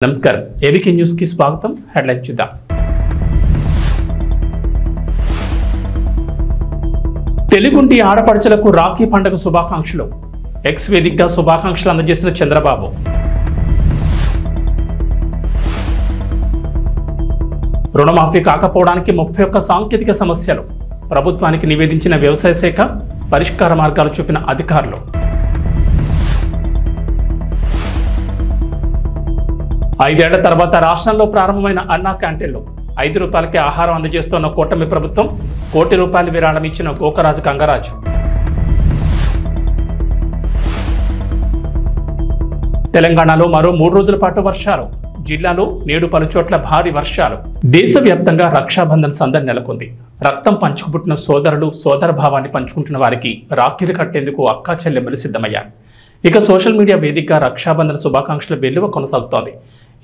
నమస్కారం ABK news కి స్వాగతం. హెడ్లైన్ చూద్దాం. తెలుగుంటి ఆడపడుచులకు రాఖీ పండుగ శుభాకాంక్షలు. ఎక్స్ వేదికగా శుభాకాంక్షలు అందజేసిన చంద్రబాబు. రుణమాఫీ కాకపోవడానికి 31 సాంకేతిక సమస్యలు. ప్రభుత్వానికి నివేదించిన వ్యవసాయ శాఖ, పరిష్కార మార్గాలు చూపిన అధికారులు. 5 ఏళ్ల తర్వాత రాష్ట్రంలో ప్రారంభమైన అన్నా క్యాంటీన్లు. 5 రూపాయలకే ఆహారం అందజేస్తున్న కూటమి ప్రభుత్వం. ₹1 కోటి విరాళం ఇచ్చిన గోకరాజు గంగరాజు. తెలంగాణలో మరో 3 రోజుల పాటు వర్షాలు. జిల్లాలో నేడు పలుచోట్ల భారీ వర్షాలు. దేశవ్యాప్తంగా రక్షాబంధన్ సందడి నెలకొంది. రక్తం పంచుకుపుట్టిన సోదరులు సోదర భావాన్ని పంచుకుంటున్న వారికి రాఖీలు కట్టేందుకు అక్కా చెల్లెమ్మలు సిద్ధమయ్యారు. ఇక సోషల్ మీడియా వేదికగా రక్షాబంధన్ శుభాకాంక్షల వెల్లువ కొనసాగుతోంది.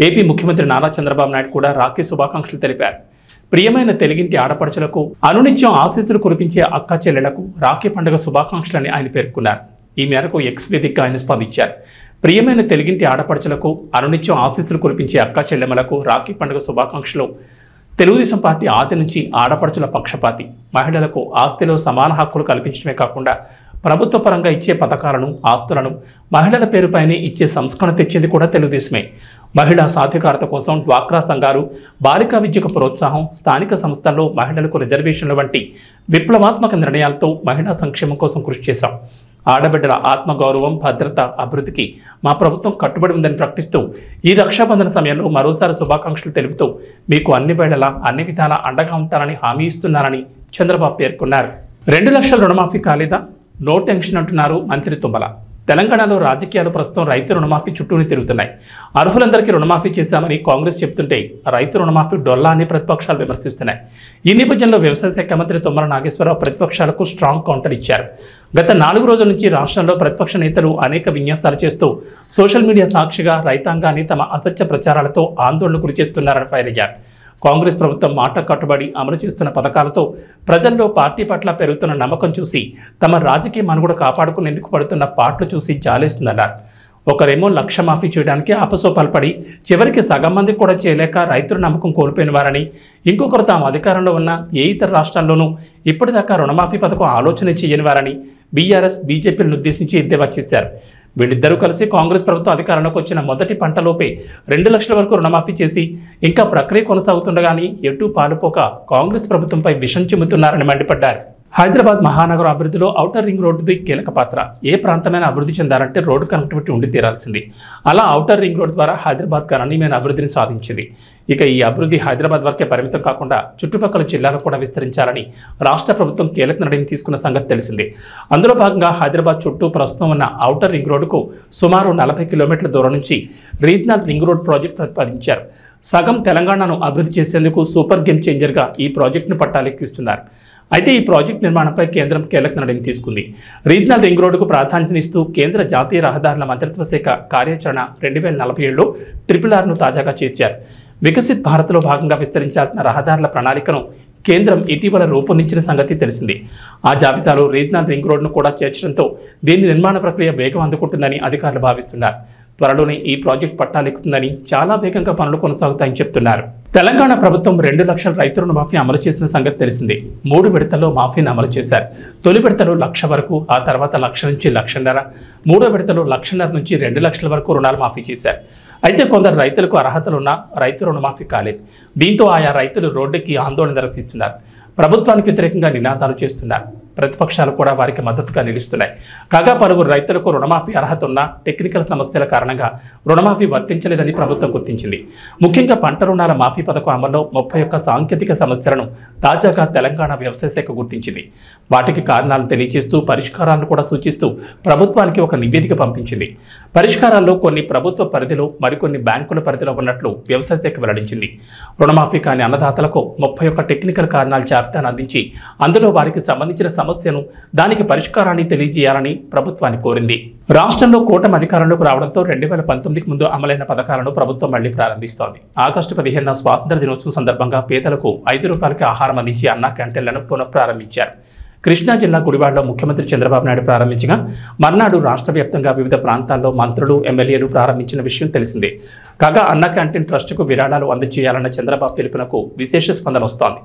ఏపీ ముఖ్యమంత్రి నారా చంద్రబాబు నాయుడు కూడా రాఖీ శుభాకాంక్షలు తెలిపారు. ప్రియమైన తెలుగింటి ఆడపడుచులకు అనునిత్యం ఆశీస్సులు కురిపించే అక్కా చెల్లెలకు రాఖీ పండుగ శుభాకాంక్షలని ఆయన పేర్కొన్నారు. ఈ మేరకు ఎక్స్ వేదికగా ఆయన స్పందించారు. ప్రియమైన తెలుగింటి ఆడపడుచులకు అనునిత్యం ఆశీస్సులు కురిపించే అక్కా చెల్లెమ్మలకు రాఖీ పండుగ శుభాకాంక్షలు. తెలుగుదేశం పార్టీ ఆది నుంచి ఆడపడుచుల పక్షపాతి. మహిళలకు ఆస్తిలో సమాన హక్కులు కల్పించడమే కాకుండా ప్రభుత్వ పరంగా ఇచ్చే పథకాలను, ఆస్తులను మహిళల పేరుపైనే ఇచ్చే సంస్కరణ తెచ్చింది కూడా తెలుగుదేశమే. మహిళా సాధికారత కోసం డ్వాక్రా సంఘాలు, బాలికా విద్యకు ప్రోత్సాహం, స్థానిక సంస్థల్లో మహిళలకు రిజర్వేషన్ల వంటి విప్లవాత్మక నిర్ణయాలతో మహిళా సంక్షేమం కోసం కృషి చేశాం. ఆడబిడ్డల ఆత్మగౌరవం, భద్రత, అభివృద్ధికి మా ప్రభుత్వం కట్టుబడి ఉందని ప్రకటిస్తూ ఈ రక్షాబంధన సమయంలో మరోసారి శుభాకాంక్షలు తెలుపుతూ మీకు అన్ని వేళలా అన్ని విధాలా అండగా ఉంటారని హామీ ఇస్తున్నారని చంద్రబాబు పేర్కొన్నారు. 2 లక్షల రుణమాఫీ కాలేదా? నో టెన్షన్ అంటున్నారు మంత్రి తుమ్మల. తెలంగాణలో రాజకీయాలు ప్రస్తుతం రైతు రుణమాఫీ చుట్టూనే తిరుగుతున్నాయి. అర్హులందరికీ రుణమాఫీ చేశామని కాంగ్రెస్ చెబుతుంటే రైతు రుణమాఫీ డొల్లా అని ప్రతిపక్షాలు విమర్శిస్తున్నాయి. ఈ నేపథ్యంలో వ్యవసాయ శాఖ మంత్రి తుమ్మల నాగేశ్వరరావు ప్రతిపక్షాలకు స్ట్రాంగ్ కౌంటర్ ఇచ్చారు. గత 4 రోజుల నుంచి రాష్ట్రంలో ప్రతిపక్ష నేతలు అనేక విన్యాసాలు చేస్తూ సోషల్ మీడియా సాక్షిగా రైతాంగాన్ని తమ అసత్య ప్రచారాలతో ఆందోళనకు గురిచేస్తున్నారని ఫైర్ అయ్యారు. కాంగ్రెస్ ప్రభుత్వం మాట కట్టుబడి అమలు చేస్తున్న పథకాలతో ప్రజల్లో పార్టీ పట్ల పెరుగుతున్న నమ్మకం చూసి తమ రాజకీయ మనుగడ కాపాడుకునేందుకు పడుతున్న పాటలు చూసి జాలేస్తుందన్నారు. ఒకరేమో లక్ష మాఫీ చేయడానికి అపసోపాలు చివరికి సగం మంది కూడా చేయలేక రైతుల నమ్మకం కోల్పోయిన వారని, ఇంకొకరు తాము అధికారంలో ఉన్న ఏ ఇతర రాష్ట్రాల్లోనూ ఇప్పటిదాకా రుణమాఫీ పథకం ఆలోచన చేయని వారని బీఆర్ఎస్, బీజేపీలను ఉద్దేశించి ఎద్దేవా చేశారు. వీళ్ళిద్దరూ కలిసి కాంగ్రెస్ ప్రభుత్వం అధికారంలోకి వచ్చిన మొదటి పంటలోపే 2 లక్షల వరకు రుణమాఫీ చేసి ఇంకా ప్రక్రియ కొనసాగుతుండగానే ఎటూ పాలుపోక కాంగ్రెస్ ప్రభుత్వంపై విషం చిమ్ముతున్నారని మండిపడ్డారు. హైదరాబాద్ మహానగరం అభివృద్ధిలో ఔటర్ రింగ్ రోడ్డుది కీలక పాత్ర. ఏ ప్రాంతమైన అభివృద్ధి చెందాలంటే రోడ్డు కనెక్టివిటీ ఉండి తీరాల్సింది. అలా ఔటర్ రింగ్ రోడ్ ద్వారా హైదరాబాద్ గణనీయమైన అభివృద్ధిని సాధించింది. ఇక ఈ అభివృద్ధి హైదరాబాద్ వరకే పరిమితం కాకుండా చుట్టుపక్కల జిల్లాలకు కూడా విస్తరించాలని రాష్ట్ర ప్రభుత్వం కీలక నిర్ణయం తీసుకున్న సంగతి తెలిసింది. అందులో భాగంగా హైదరాబాద్ చుట్టూ ప్రస్తుతం ఉన్న ఔటర్ రింగ్ రోడ్డుకు సుమారు 40 కిలోమీటర్ల దూరం నుంచి రీజనల్ రింగ్ రోడ్ ప్రాజెక్ట్ ప్రతిపాదించారు. సగం తెలంగాణను అభివృద్ధి చేసేందుకు సూపర్ గేమ్ చేంజర్గా ఈ ప్రాజెక్టును పట్టాలెక్కిస్తున్నారు. అయితే ఈ ప్రాజెక్టు నిర్మాణంపై కేంద్రం కీలక నిర్ణయం తీసుకుంది. రీజనల్ రింగ్ రోడ్డుకు ప్రాధాన్యతనిస్తూ కేంద్ర జాతీయ రహదారుల మంత్రిత్వ శాఖ కార్యాచరణ 2047లో RRRను తాజాగా చేర్చారు. వికసిత్ భారత్లో భాగంగా విస్తరించాల్సిన రహదారుల ప్రణాళికను కేంద్రం ఇటీవల రూపొందించిన సంగతి తెలిసింది. ఆ జాబితాలో రీజనల్ రింగ్ రోడ్ను కూడా చేర్చడంతో దీని నిర్మాణ ప్రక్రియ వేగం అందుకుంటుందని అధికారులు భావిస్తున్నారు. త్వరలోనే ఈ ప్రాజెక్టు పట్టాలెక్కుతుందని, చాలా వేగంగా పనులు కొనసాగుతాయని చెప్తున్నారు. తెలంగాణ ప్రభుత్వం 2 లక్షల రైతు రుణమాఫీ అమలు చేసిన సంగతి తెలిసింది. 3 విడతల్లో మాఫీని అమలు చేశారు. తొలి విడతలో 1,00,000 వరకు, ఆ తర్వాత 1,00,000 నుంచి 1,50,000, మూడో విడతలో 1,50,000 నుంచి 2 లక్షల వరకు రుణాలు మాఫీ చేశారు. అయితే కొందరు రైతులకు అర్హతలున్న రైతు రుణమాఫీ కాలేదు. దీంతో ఆయా రైతులు రోడ్డుకి ఆందోళన జరుపుతున్నారు. ప్రభుత్వానికి వ్యతిరేకంగా నినాదాలు చేస్తున్నారు. ప్రతిపక్షాలు కూడా వారికి మద్దతుగా నిలుస్తున్నాయి. కాగా పలువురు రైతులకు రుణమాఫీ అర్హత ఉన్న టెక్నికల్ సమస్యల కారణంగా రుణమాఫీ వర్తించలేదని ప్రభుత్వం గుర్తించింది. ముఖ్యంగా పంట రుణాల మాఫీ పథకం అమల్లో 31 సాంకేతిక సమస్యలను తాజాగా తెలంగాణ వ్యవసాయ శాఖ గుర్తించింది. వాటికి కారణాలను తెలియజేస్తూ పరిష్కారాలను కూడా సూచిస్తూ ప్రభుత్వానికి ఒక నివేదిక పంపించింది. పరిష్కారాల్లో కొన్ని ప్రభుత్వ పరిధిలో, మరికొన్ని బ్యాంకుల పరిధిలో ఉన్నట్లు వ్యవసాయ శాఖ వెల్లడించింది. రుణమాఫీ కాని అన్నదాతలకు 31 టెక్నికల్ కారణాల జాబితాను అందించి అందులో వారికి సంబంధించిన సమస్యను, దానికి పరిష్కారాన్ని తెలియజేయాలని ప్రభుత్వాన్ని కోరింది. రాష్ట్రంలో కూటమి అధికారంలోకి రావడంతో 2019కి ముందు అమలైన పథకాలను ప్రభుత్వం మళ్లీ ప్రారంభిస్తోంది. ఆగస్టు 15న స్వాతంత్ర దినోత్సవం సందర్భంగా పేదలకు 5 రూపాయలకి ఆహారం అందించి అన్నా క్యాంటీన్లను పునఃప్రారంభించారు. కృష్ణా జిల్లా గుడివాడలో ముఖ్యమంత్రి చంద్రబాబు నాయుడు ప్రారంభించగా మర్నాడు రాష్ట్ర వ్యాప్తంగా వివిధ ప్రాంతాల్లో మంత్రులు ఎమ్మెల్యేలు ప్రారంభించిన విషయం తెలిసిందే. కాగా అన్న క్యాంటీన్ ట్రస్టుకు విరాళాలు అందజేయాలన్న చంద్రబాబు పిలుపునకు విశేష స్పందన వస్తోంది.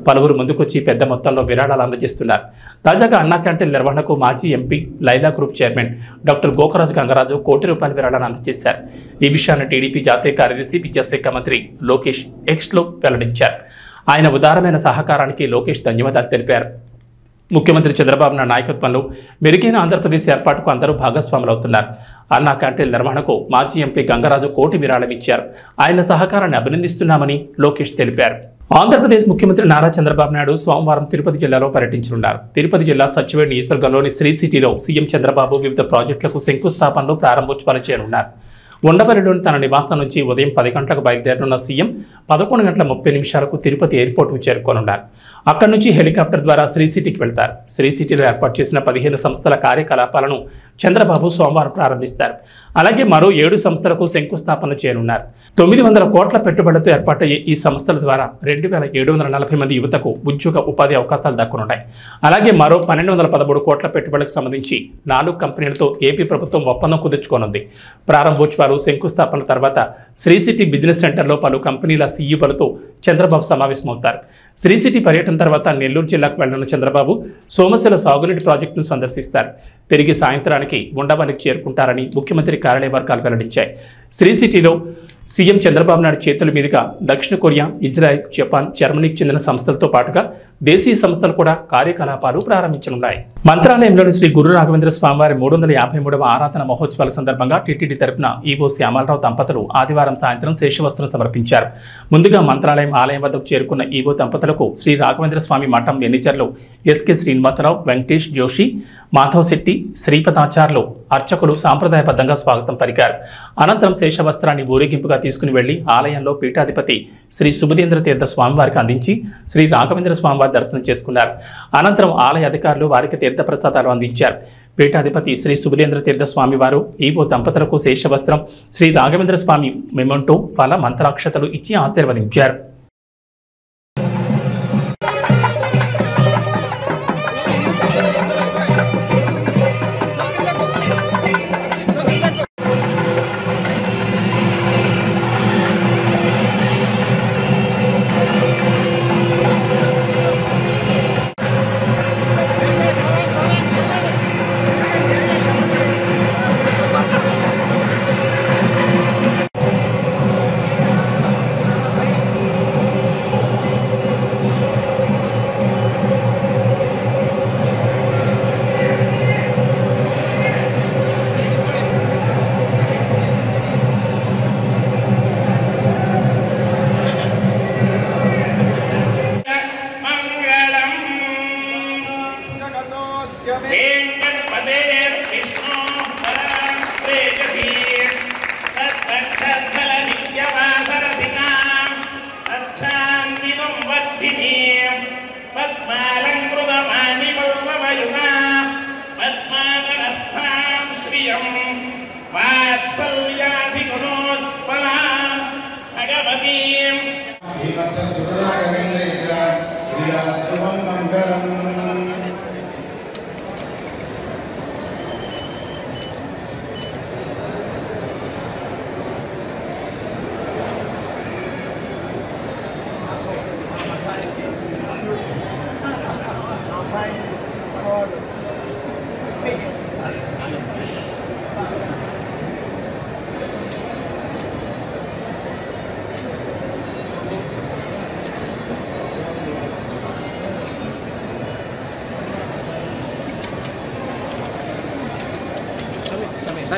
పలువురు ముందుకొచ్చి పెద్ద మొత్తంలో విరాళాలు అందజేస్తున్నారు. తాజాగా అన్న క్యాంటీన్ నిర్వహణకు మాజీ MP Laila group chairman doctor Gokaraju Gangaraju ₹1 విరాళాలు అందజేశారు. ఈ విషయాన్ని టీడీపీ జాతీయ కార్యదర్శి విద్యాశాఖ మంత్రి లోకేష్ ఎక్స్లో వెల్లడించారు. ఆయన ఉదారమైన సహకారానికి లోకేష్ ధన్యవాదాలు తెలిపారు. ముఖ్యమంత్రి చంద్రబాబు నాయుడు నాయకత్వంలో మెరుగైన ఆంధ్రప్రదేశ్ ఏర్పాటుకు అందరూ భాగస్వాములవుతున్నారు. అన్నా క్యాంటీన్ నిర్వహణకు మాజీ ఎంపీ గంగరాజు ₹1 విరాళం ఇచ్చారు. ఆయన సహకారాన్ని అభినందిస్తున్నామని లోకేష్ తెలిపారు. ఆంధ్రప్రదేశ్ ముఖ్యమంత్రి నారా చంద్రబాబు నాయుడు సోమవారం తిరుపతి జిల్లాలో పర్యటించనున్నారు. తిరుపతి జిల్లా సచివేడ్ నియోజకవర్గంలోని శ్రీ సిటీలో సీఎం చంద్రబాబు వివిధ ప్రాజెక్టులకు శంకుస్థాపనలు ప్రారంభోత్సవాలు చేయనున్నారు. ఉండవల్లిలోని తన నివాసం నుంచి ఉదయం 10 గంటలకు బయలుదేరనున్న సీఎం 11:30 తిరుపతి ఎయిర్పోర్టుకు చేరుకోనున్నారు. అక్కడి నుంచి హెలికాప్టర్ ద్వారా శ్రీ సిటీకి వెళ్తారు. శ్రీ సిటీలో ఏర్పాటు చేసిన 15 సంస్థల కార్యకలాపాలను చంద్రబాబు సోమవారం ప్రారంభిస్తారు. అలాగే మరో 7 సంస్థలకు శంకుస్థాపన చేయనున్నారు. 900 కోట్ల పెట్టుబడులతో ఏర్పాటయ్యే ఈ సంస్థల ద్వారా 2740 మంది యువతకు ఉద్యోగ ఉపాధి అవకాశాలు దక్కనున్నాయి. అలాగే మరో 1213 కోట్ల పెట్టుబడులకు సంబంధించి 4 కంపెనీలతో ఏపీ ప్రభుత్వం ఒప్పందం కుదుర్చుకోనుంది. ప్రారంభోత్సవాలు శంకుస్థాపన తర్వాత శ్రీ సిటీ బిజినెస్ సెంటర్లో పలు కంపెనీల సీఈఓలతో చంద్రబాబు సమావేశమవుతారు. శ్రీ సిటీ పర్యటన తర్వాత నెల్లూరు జిల్లాకు వెళ్లిన చంద్రబాబు సోమశిల సాగునీటి ప్రాజెక్టును సందర్శిస్తారు. తిరిగి సాయంత్రానికి ఉండవల్లికి చేరుకుంటారని ముఖ్యమంత్రి కార్యాలయ వర్గాలు వెల్లడించాయి. శ్రీ సిటీలో సీఎం చంద్రబాబు నాయుడు చేతుల మీదుగా దక్షిణ కొరియా, ఇజ్రాయెల్, జపాన్, జర్మనీకి చెందిన సంస్థలతో పాటుగా దేశీయ సంస్థలు కూడా కార్యకలాపాలు ప్రారంభించనున్నాయి. మంత్రాలయంలోని శ్రీ గురు రాఘవేంద్ర స్వామివారి 353వ ఆరాధన మహోత్సవాల సందర్భంగా టీటీడీ తరపున ఈవో శ్యామలరావు దంపతులు ఆదివారం సాయంత్రం శేషవస్త్రం సమర్పించారు. ముందుగా మంత్రాలయం ఆలయం వద్దకు చేరుకున్న ఈవో దంపతులకు శ్రీ రాఘవేంద్ర స్వామి మఠం మేనేజర్లు ఎస్కే శ్రీనివాసరావు, వెంకటేష్ జోషి, మాధవ్ శెట్టి, శ్రీపదాచార్యులు, అర్చకులు సాంప్రదాయబద్ధంగా స్వాగతం పలికారు. అనంతరం శేషవస్త్రాన్ని ఊరేగింపుగా తీసుకుని వెళ్లి ఆలయంలో పీఠాధిపతి శ్రీ సుబుధేంద్ర తీర్థ స్వామివారికి అందించి శ్రీ రాఘవేంద్ర స్వామివారి దర్శనం చేసుకున్నారు. అనంతరం ఆలయ అధికారులు వారికి తీర్థప్రసాదాలు అందించారు. పీఠాధిపతి శ్రీ సుబుధేంద్ర తీర్థ స్వామివారు ఈవో దంపతులకు శేషవస్త్రం, శ్రీ రాఘవేంద్ర స్వామి మెమంటో, ఫల మంత్రాక్షతలు ఇచ్చి ఆశీర్వదించారు.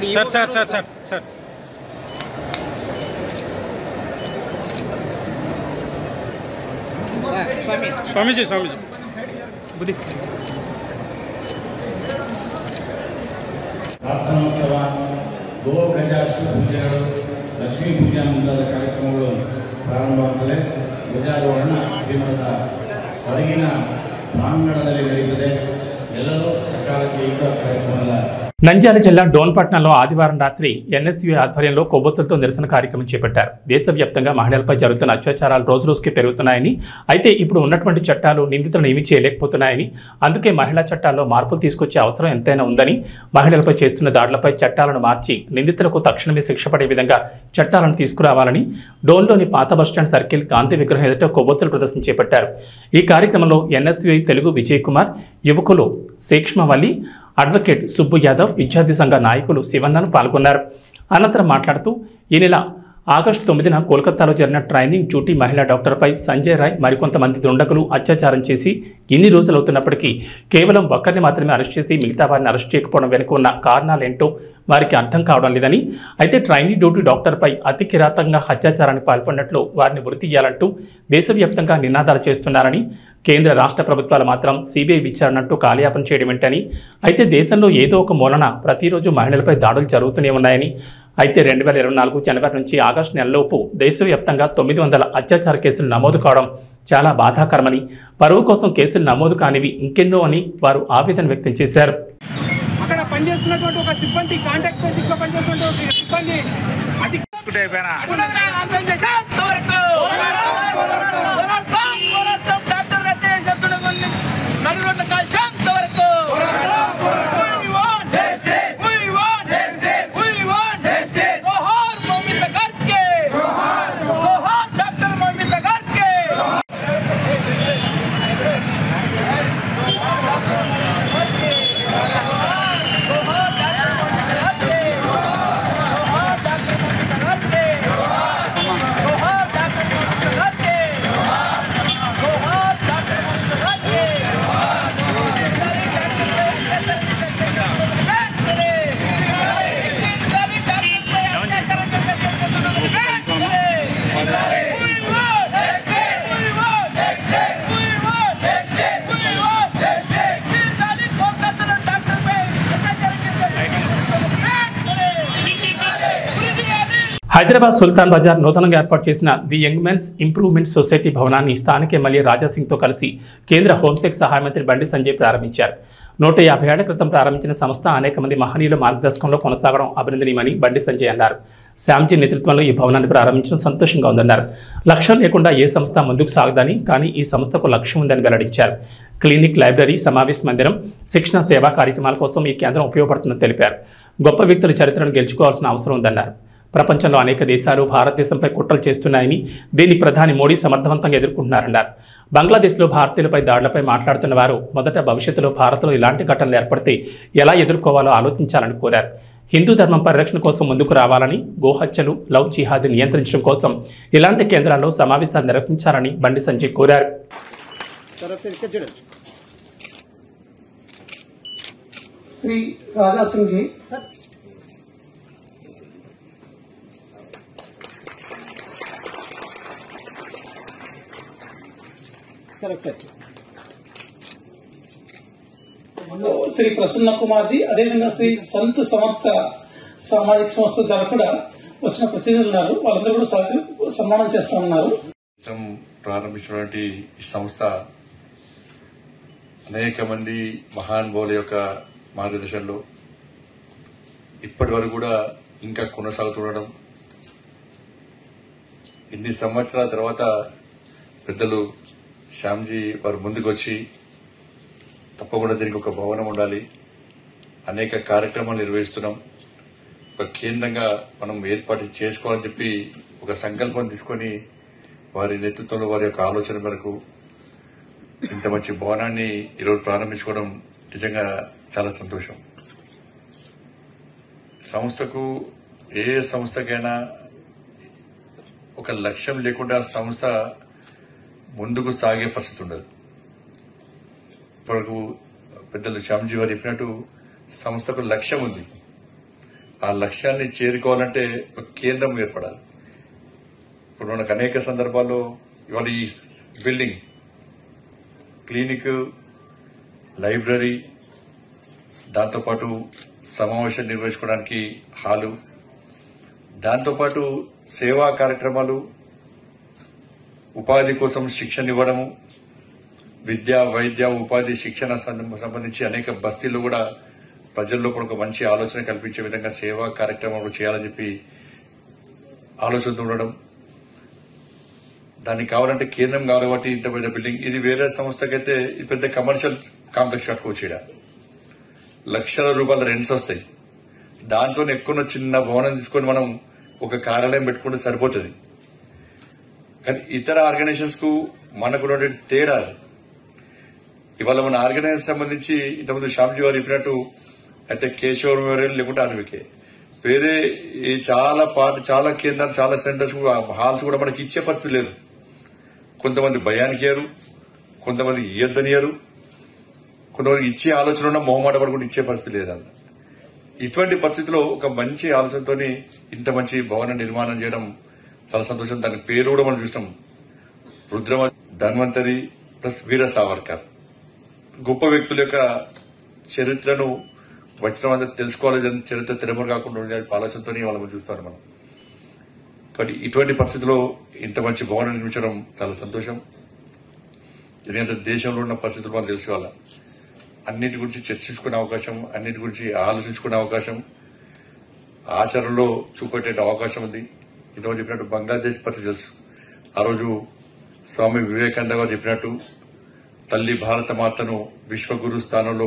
सर स्वामी जी बुद्धि ಪ್ರಾರ್ಥನೋತ್ಸವ, ಗೋ ಗಜಾಶ್ವ ಪೂಜೆಗಳು, ಲಕ್ಷ್ಮೀ ಪೂಜೆ ಮುಂತಾದ ಕಾರ್ಯಕ್ರಮಗಳು ಪ್ರಾರಂಭವಾಗುತ್ತವೆ. ಧ್ವಜಾರೋಹಣ ಶ್ರೀಮಠದ ಹೊರಗಿನ ಪ್ರಾಂಗಣದಲ್ಲಿ ನಡೆಯುತ್ತದೆ. ಎಲ್ಲರೂ ಸಕಾಲಕ್ಕೆ ಕಾರ್ಯಕ್ರಮದ నంద్యాల జిల్లా డోన్పట్నంలో ఆదివారం రాత్రి ఎన్ఎస్యూ ఆధ్వర్యంలో కొవ్వొత్తులతో నిరసన కార్యక్రమం చేపట్టారు. దేశవ్యాప్తంగా మహిళలపై జరుగుతున్న అత్యాచారాలు రోజురోజుకి పెరుగుతున్నాయని, అయితే ఇప్పుడు ఉన్నటువంటి చట్టాలు నిందితులను ఏమీ చేయలేకపోతున్నాయని, అందుకే మహిళా చట్టాల్లో మార్పులు తీసుకొచ్చే అవసరం ఎంతైనా ఉందని, మహిళలపై చేస్తున్న దాడులపై చట్టాలను మార్చి నిందితులకు తక్షణమే శిక్ష పడే విధంగా చట్టాలను తీసుకురావాలని డోన్లోని పాత బస్టాండ్ సర్కిల్ గాంధీ విగ్రహం ఎదుట కొవ్వొత్తుల ప్రదర్శన చేపట్టారు. ఈ కార్యక్రమంలో ఎన్ఎస్యూఐ తెలుగు విజయ్ కుమార్, యువకులు శేక్ష్మవల్లి, అడ్వకేట్ సుబ్బు యాదవ్, విద్యార్థి సంఘ నాయకులు శివన్నను పాల్గొన్నారు. అనంతరం మాట్లాడుతూ ఈ నెల ఆగస్టు 9న కోల్కతాలో జరిగిన ట్రైనింగ్ డ్యూటీ మహిళా డాక్టర్పై సంజయ్ రాయ్ మరికొంతమంది దుండగులు అత్యాచారం చేసి ఇన్ని రోజులు అవుతున్నప్పటికీ కేవలం ఒక్కరిని మాత్రమే అరెస్ట్ చేసి మిగతా వారిని అరెస్ట్ చేయకపోవడం వెనుక ఉన్న కారణాలేంటో వారికి అర్థం కావడం లేదని, అయితే ట్రైనింగ్ డ్యూటీ డాక్టర్పై అతి కిరాతకంగా అత్యాచారానికి పాల్పడినట్లు వారిని ఉరితీయాలంటూ దేశవ్యాప్తంగా నినాదాలు చేస్తున్నారని, కేంద్ర రాష్ట్ర ప్రభుత్వాలు మాత్రం సిబిఐ విచారణంటూ కాలయాపన చేయడం ఏంటని, అయితే దేశంలో ఏదో ఒక మూలన ప్రతిరోజు మహిళలపై దాడులు జరుగుతూనే ఉన్నాయని, అయితే 2024 జనవరి నుంచి ఆగస్టు నెలలోపు దేశవ్యాప్తంగా 900 అత్యాచార కేసులు నమోదు కావడం చాలా బాధాకరమని, పరువు కోసం కేసులు నమోదు కానివి ఇంకెన్నో అని వారు ఆవేదన వ్యక్తం చేశారు. అక్కడ పనిచేస్తున్నటువంటి ఒక సిబ్బంది కాంటాక్ట్ బేసిక్లో పనిచేస్తున్నటువంటి సిబ్బంది హైదరాబాద్ సుల్తాన్ బజార్ నూతనంగా ఏర్పాటు చేసిన the young men's improvement society భవనాన్ని స్థానిక ఎమ్మెల్యే రాజాసింగ్తో కలిసి కేంద్ర హోంశాఖ సహాయ మంత్రి బండి సంజయ్ ప్రారంభించారు. 150 ఏళ్ల క్రితం ప్రారంభించిన సంస్థ అనేక మంది మహనీయుల మార్గదర్శకంలో కొనసాగడం అభినందనీయమని బండి సంజయ్ అన్నారు. శ్యామ్జీ నేతృత్వంలో ఈ భవనాన్ని ప్రారంభించడం సంతోషంగా ఉందన్నారు. లక్ష్యం లేకుండా ఏ సంస్థ ముందుకు సాగదని, కానీ ఈ సంస్థకు లక్ష్యం ఉందని వెల్లడించారు. క్లినిక్, లైబ్రరీ, సమావేశ మందిరం, శిక్షణ, సేవా కార్యక్రమాల కోసం ఈ కేంద్రం ఉపయోగపడుతుందని తెలిపారు. గొప్ప వ్యక్తుల చరిత్రను గెలుచుకోవాల్సిన అవసరం ఉందన్నారు. ప్రపంచంలో అనేక దేశాలు భారతదేశంపై కుట్రలు చేస్తున్నాయని, దీన్ని ప్రధాని మోడీ సమర్థవంతంగా ఎదుర్కొంటున్నారన్నారు. బంగ్లాదేశ్లో భారతీయులపై దాడులపై మాట్లాడుతున్న వారు మొదట భవిష్యత్తులో భారత్లో ఇలాంటి ఘటనలు ఏర్పడితే ఎలా ఎదుర్కోవాలో ఆలోచించాలని కోరారు. హిందూ ధర్మం పరిరక్షణ కోసం ముందుకు రావాలని, గోహత్యలు, లవ్ జిహాద్ నియంత్రించడం కోసం ఇలాంటి కేంద్రాల్లో సమావేశాలు నిర్వహించాలని బండి సంజయ్ కోరారు. శ్రీ రాజాసింగ్ జీ శ్రీ ప్రసన్న కుమార్ జీ, అదేవిధంగా శ్రీ సంత్ సమర్థ సామాజిక సంస్థ ద్వారా కూడా వచ్చిన ప్రతినిధులు ఉన్నారు. వాళ్ళందరూ కూడా సన్మానం చేస్తా ఉన్నారు. ప్రారంభించినటువంటి ఈ సంస్థ అనేక మంది మహానుభావుల యొక్క మార్గదర్శనంలో ఇప్పటి వరకు కూడా ఇంకా కొనసాగుతుండడం, ఇన్ని సంవత్సరాల తర్వాత పెద్దలు శ్యామ్జీ వారు ముందుకు వచ్చి తప్పకుండా దీనికి ఒక భవనం ఉండాలి, అనేక కార్యక్రమాలు నిర్వహిస్తున్నాం, ఒక కేంద్రంగా మనం ఏర్పాటు చేసుకోవాలని చెప్పి ఒక సంకల్పం తీసుకుని వారి నేతృత్వంలో వారి యొక్క ఆలోచన మేరకు ఇంత మంచి భవనాన్ని ఈరోజు ప్రారంభించుకోవడం నిజంగా చాలా సంతోషం. సంస్థకు ఏ సంస్థకైనా ఒక లక్ష్యం లేకుండా సంస్థ ముందుకు సాగే పరిస్థితి ఉండదు. ఇప్పటివరకు పెద్దలు శ్యామ్జీ వారు చెప్పినట్టు సంస్థకు లక్ష్యం ఉంది. ఆ లక్ష్యాన్ని చేరుకోవాలంటే ఒక కేంద్రం ఏర్పడాలి. ఇప్పుడు మనకు అనేక సందర్భాల్లో ఇవాళ ఈ బిల్డింగ్, క్లినిక్, లైబ్రరీ, దాంతోపాటు సమావేశం నిర్వహించుకోవడానికి హాలు, దాంతోపాటు సేవా కార్యక్రమాలు, ఉపాధి కోసం శిక్షణ ఇవ్వడము, విద్య, వైద్య, ఉపాధి, శిక్షణ సంబంధించి అనేక బస్తీల్లో కూడా ప్రజల్లో కూడా ఒక మంచి ఆలోచన కల్పించే విధంగా సేవా కార్యక్రమాలు చేయాలని చెప్పి ఆలోచనతో ఉండడం, దానికి కావాలంటే కేంద్రం కావాలి కాబట్టి ఇంత పెద్ద బిల్డింగ్, ఇది వేరే సంస్థకైతే ఇది పెద్ద కమర్షియల్ కాంప్లెక్స్ కట్టుకోవచ్చు. ఇక్కడ లక్షల రూపాయల రెంట్స్ వస్తాయి. దాంతో ఎక్కువ చిన్న భవనం తీసుకొని మనం ఒక కార్యాలయం పెట్టుకుంటే సరిపోతుంది. కానీ ఇతర ఆర్గనైజేషన్స్ కు మనకు ఉన్నటువంటి తేడా, ఇవాళ మన ఆర్గనైజేషన్ సంబంధించి ఇంతకుముందు శ్యామ్జీ వారు చెప్పినట్టు అయితే కేశవ మెమోరియల్ లేకుంటే ఆర్వికే వేరే చాలా కేంద్రాలు, చాలా సెంటర్స్, హాల్స్ కూడా మనకి ఇచ్చే పరిస్థితి లేదు. కొంతమంది భయానికి ఇయ్యరు, కొంతమంది ఇయ్యొద్దనియరు, కొంతమంది ఇచ్చే ఆలోచన ఉన్న మొహమాట పడుకుంటూ ఇచ్చే పరిస్థితి లేదన్న. ఇటువంటి పరిస్థితిలో ఒక మంచి ఆలోచనతో ఇంత మంచి భవన నిర్మాణం చేయడం చాలా సంతోషం. దాని పేరు కూడా మనం చూసినాం, రుద్రమ ధన్వంతరి ప్లస్ వీర సావర్కర్. గొప్ప వ్యక్తుల యొక్క చరిత్రను వచ్చిన అందరూ తెలుసుకోవాలి, చరిత్ర తెరమరు కాకుండా ఉండే ఆలోచనతో వాళ్ళని చూస్తాం మనం. కాబట్టి ఇటువంటి పరిస్థితిలో ఇంత మంచి భవనం నిర్మించడం చాలా సంతోషం. ఎందుకంటే దేశంలో ఉన్న పరిస్థితులు మనం తెలుసుకోవాలి, అన్నిటి గురించి చర్చించుకునే అవకాశం, అన్నిటి గురించి ఆలోచించుకునే అవకాశం, ఆచరణలో చూపెట్టే అవకాశం ఉంది. ఇంతకుముందు చెప్పినట్టు బంగ్లాదేశ్ పరిస్థితి తెలుసు. ఆ రోజు స్వామి వివేకానంద గారు చెప్పినట్టు తల్లి భారత మాతను విశ్వగురు స్థానంలో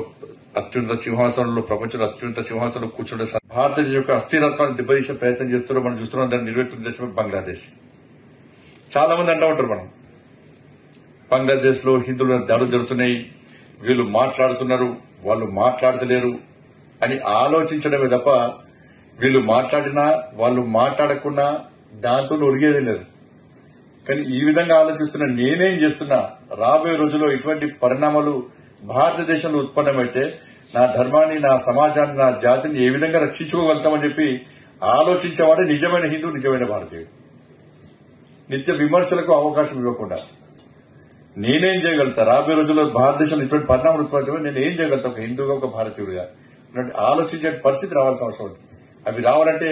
అత్యున్నత సింహాసనంలో, ప్రపంచంలో అత్యున్నత సింహాసనంలో కూర్చుంటే భారతదేశం యొక్క అస్థిరత్వాన్ని దెబ్బతీసే ప్రయత్నం చేస్తున్నారో మనం చూస్తున్నాం. దాన్ని నిర్వహిస్తున్న దేశం బంగ్లాదేశ్. చాలా మంది అంటూ ఉంటారు, మనం బంగ్లాదేశ్ లో హిందువుల దాడులు జరుగుతున్నాయి, వీళ్ళు మాట్లాడుతున్నారు, వాళ్ళు మాట్లాడతలేరు అని ఆలోచించడమే తప్ప వీళ్ళు మాట్లాడినా వాళ్ళు మాట్లాడకున్నా దాంతో ఒరిగేది లేదు. కానీ ఈ విధంగా ఆలోచిస్తున్న నేనేం చేస్తున్నా, రాబోయే రోజుల్లో ఇటువంటి పరిణామాలు భారతదేశంలో ఉత్పన్నమైతే నా ధర్మాన్ని, నా సమాజాన్ని, నా జాతిని ఏ విధంగా రక్షించుకోగలుగుతామని చెప్పి ఆలోచించేవాడే నిజమైన హిందూ, నిజమైన భారతీయుడు. నిత్య విమర్శలకు అవకాశం ఇవ్వకుండా నేనేం చేయగలుగుతా, రాబోయే రోజుల్లో భారతదేశంలో ఇటువంటి పరిణామాలు ఉత్పన్నమైతే నేను ఏం చేయగలుగుతా ఒక హిందూగా, ఒక భారతీయుడిగా ఆలోచించే పరిస్థితి రావాల్సిన అవసరం ఉంది. అవి రావాలంటే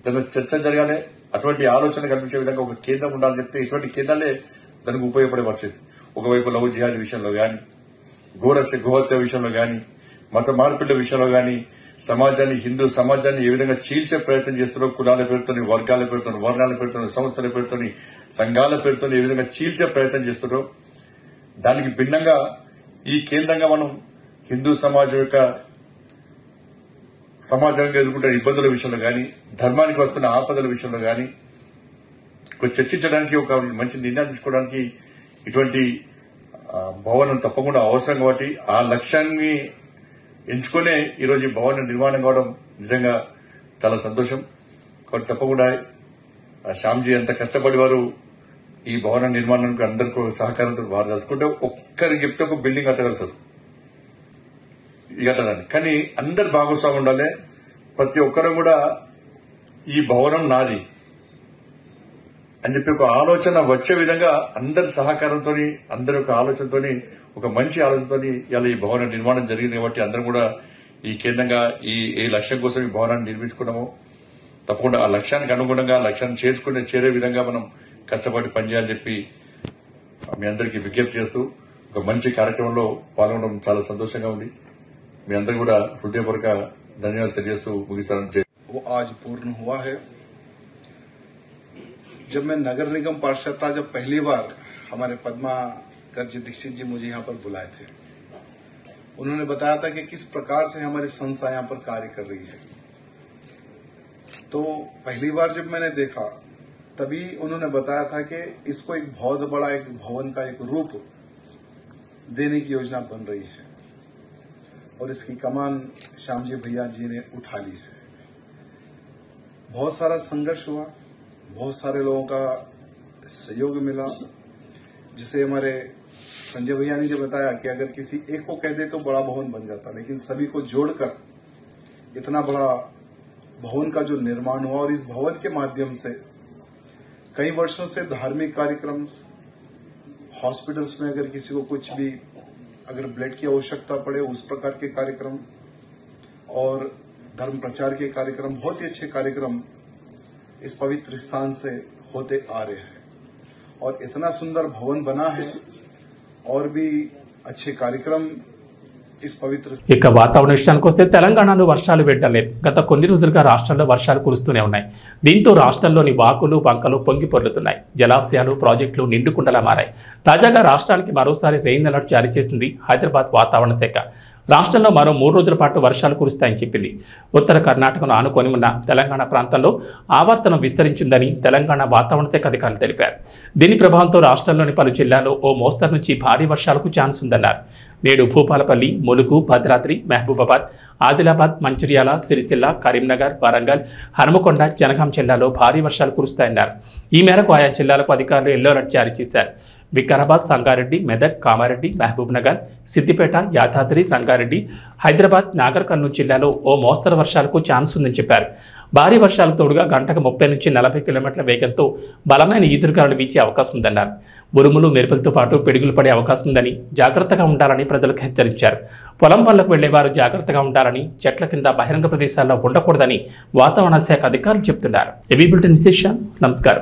దాని చర్చ జరగాలి, అటువంటి ఆలోచన కల్పించే విధంగా ఒక కేంద్రం ఉండాలని చెప్తే ఇటువంటి కేంద్రాలే దానికి ఉపయోగపడే పరిస్థితి. ఒకవైపు లవ్ జిహాద్ విషయంలో గాని, గోహత్య విషయంలో గాని, మత మార్పిళ్ల విషయంలో గాని, సమాజాన్ని, హిందూ సమాజాన్ని ఏ విధంగా చీల్చే ప్రయత్నం చేస్తున్నారో, కులాల పేరుతోని, వర్గాల పేరుతో, వర్ణాల పేరుతో, సంస్థల పేరుతోని, సంఘాల పేరుతో ఏ విధంగా చీల్చే ప్రయత్నం చేస్తున్నారో దానికి భిన్నంగా ఈ కేంద్రంగా మనం హిందూ సమాజం యొక్క సమాజంగా ఎదుర్కొంటున్న ఇబ్బందుల విషయంలో గాని, ధర్మానికి వస్తున్న ఆపదల విషయంలో గాని చర్చించడానికి, ఒక మంచి నిర్ణయం తీసుకోవడానికి ఇటువంటి భవనం తప్పకుండా అవసరం. కాబట్టి ఆ లక్ష్యాన్ని ఎంచుకునే ఈరోజు ఈ భవన నిర్మాణం కావడం నిజంగా చాలా సంతోషం. కాబట్టి తప్పకుండా శ్యామ్జీ ఎంత కష్టపడి వారు ఈ భవన నిర్మాణానికి అందరికీ సహకారంతో వారు తెలుసుకుంటే ఒక్కరికి చెప్తే ఒక బిల్డింగ్ కట్టగలుగుతారు ఈ కట్టడానికి. కానీ అందరు భాగస్వామి ఉండాలి. ప్రతి ఒక్కరు కూడా ఈ భవనం నాది అని చెప్పి ఒక ఆలోచన వచ్చే విధంగా అందరి సహకారంతో, అందరి యొక్క ఆలోచనతో, ఒక మంచి ఆలోచనతో ఇలా ఈ భవన నిర్మాణం జరిగింది. కాబట్టి అందరం కూడా ఈ కేంద్రంగా ఈ లక్ష్యం కోసం ఈ భవనాన్ని నిర్మించుకున్నాము. తప్పకుండా ఆ లక్ష్యానికి అనుగుణంగా లక్ష్యాన్ని చేరే విధంగా మనం కష్టపడి పనిచేయాలని చెప్పి మీ అందరికీ విజ్ఞప్తి చేస్తూ ఒక మంచి కార్యక్రమంలో పాల్గొనడం చాలా సంతోషంగా ఉంది. మీ అందరూ కూడా హృదయపూర్వక ధన్యవాదాలు తెలియజేస్తూ ముగిస్తానని. वो आज पूर्ण हुआ है. जब मैं नगर निगम पार्षद था, जब पहली बार हमारे पद्मा गर्ज दीक्षित जी मुझे यहाँ पर बुलाए थे, उन्होंने बताया था कि किस प्रकार से हमारी संस्था यहाँ पर कार्य कर रही है. तो पहली बार जब मैंने देखा तभी उन्होंने बताया था कि इसको एक बहुत बड़ा एक भवन का एक रूप देने की योजना बन रही है और इसकी कमान श्यामजी भैया जी ने उठा ली है. बहुत सारा संघर्ष हुआ, बहुत सारे लोगों का सहयोग मिला, जिसे हमारे संजय भैया ने जो बताया कि अगर किसी एक को कह दे तो बड़ा भवन बन जाता, लेकिन सभी को जोड़कर इतना बड़ा भवन का जो निर्माण हुआ. और इस भवन के माध्यम से कई वर्षों से धार्मिक कार्यक्रम, हॉस्पिटल्स में अगर किसी को कुछ भी अगर ब्लड की आवश्यकता पड़े उस प्रकार के कार्यक्रम और धर्म प्रचार के कार्यक्रम, बहुत ही अच्छे कार्यक्रम इस पवित्र स्थान से होते आ रहे हैं. और इतना सुंदर भवन बना है और भी अच्छे कार्यक्रम इस पवित्र ఇక వాతావరణ విషయానికి వస్తే తెలంగాణలో వర్షాలు వెంటలేదు. గత కొన్ని రోజులుగా రాష్ట్రంలో వర్షాలు కురుస్తూనే ఉన్నాయి. దీంతో రాష్ట్రంలోని వాకులు వంకలు పొంగి పొర్లుతున్నాయి. జలాశయాలు ప్రాజెక్టులు నిండుకుండలా మారాయి. తాజాగా రాష్ట్రానికి మరోసారి రెయిన్ అలర్ట్ జారీ చేసింది హైదరాబాద్ వాతావరణ శాఖ. రాష్ట్రంలో మరో 3 రోజుల పాటు వర్షాలు కురుస్తాయని చెప్పింది. ఉత్తర కర్ణాటకను ఆనుకొని ఉన్న తెలంగాణ ప్రాంతంలో ఆవర్తనం విస్తరించిందని తెలంగాణ వాతావరణ శాఖ అధికారులు తెలిపారు. దీని ప్రభావంతో రాష్ట్రంలోని పలు జిల్లాల్లో ఓ మోస్తరు నుంచి భారీ వర్షాలకు ఛాన్స్ ఉందన్నారు. నేడు భూపాలపల్లి, ములుగు, భద్రాద్రి, మహబూబాబాద్, ఆదిలాబాద్, మంచిర్యాల, సిరిసిల్ల, కరీంనగర్, వరంగల్, హనుమకొండ, జనగాం జిల్లాలో భారీ వర్షాలు కురుస్తాయన్నారు. ఈ మేరకు ఆయా జిల్లాలకు అధికారులు ఎల్లో అలర్ట్ జారీ చేశారు. వికారాబాద్, సంగారెడ్డి, మెదక్, కామారెడ్డి, మహబూబ్ నగర్, సిద్దిపేట, యాదాద్రి, రంగారెడ్డి, హైదరాబాద్, నాగర్ కర్నూలు జిల్లాలో ఓ మోస్తరు వర్షాలకు ఛాన్స్ ఉందని చెప్పారు. భారీ వర్షాలకు తోడుగా గంటకు 30 నుంచి 40 కిలోమీటర్ల వేగంతో బలమైన ఈదురుగాలులు వీచే అవకాశం ఉందన్నారు. ఉరుములు, మెరుపులతో పాటు పిడుగులు పడే అవకాశం ఉందని జాగ్రత్తగా ఉండాలని ప్రజలకు హెచ్చరించారు. పొలం పనులకు వెళ్లేవారు జాగ్రత్తగా ఉండాలని, చెట్ల కింద బహిరంగ ప్రదేశాల్లో ఉండకూడదని వాతావరణ శాఖ అధికారులు చెబుతున్నారు. ఏబీ బులెటిన్ విశేషాలు. నమస్కారం.